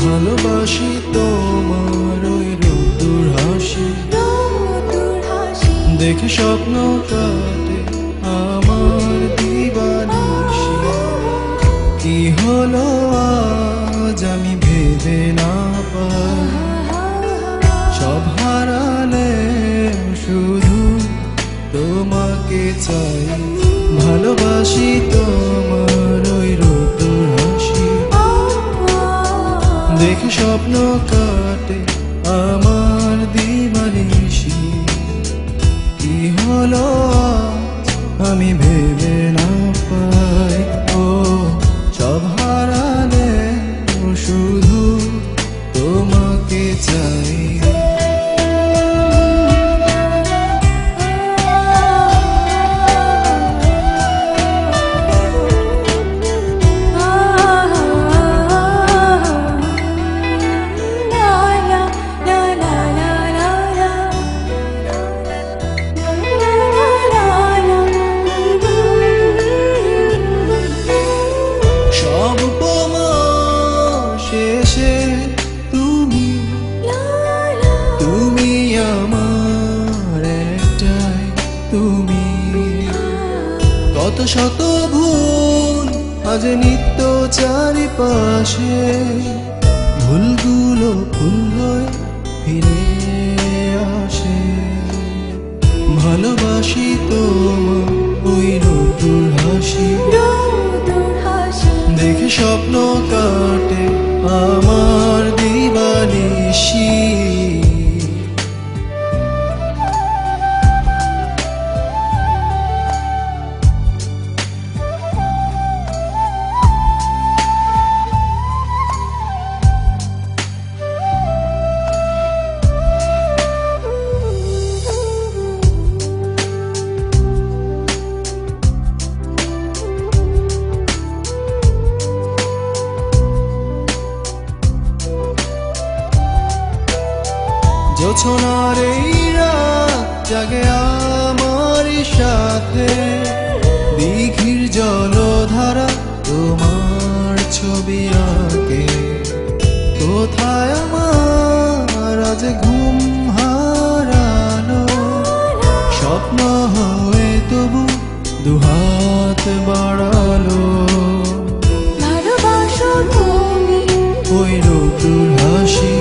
ভালোবাসি তোমার ওই রোদ্দুর হাসি, দেখে স্বপ্ন কাটে আমার দিবানিশি। কি হলো আজ আমি ভেবে না পাই, সব হারালে শুধু তোমাকে চাই। ভালোবাসি তোমার ওই রোদ্দুর হাসি, দেখে স্বপ্ন কাটে আমার দিবানিশি। কি হলো আজ আমি ভেবে না পাই, ও সব হারালে শুধু তোমাকে চাই। শেষে তুমি, তুমি আমার একটাই তুমি। কত শত ভুল আজ নিত্য চারিপাশে, ভুলগুলো ভুল হয়ে ফিরে আসে। ভালোবাসি তোমার ওই রোদ্দুর হাসি, দেখে স্বপ্ন কাটে আমার দিবানিশি। জোছনার এই রাত জাগে আমার সাথে, দিঘির জলধারা তোমার ছবি আঁকে। কোথায় আমার আজ ঘুম হারানো স্বপ্ন হয়ে তবু দুহাত বাড়ালো। ভালোবাসো তুমি ওই রোদ্দুর হাসি,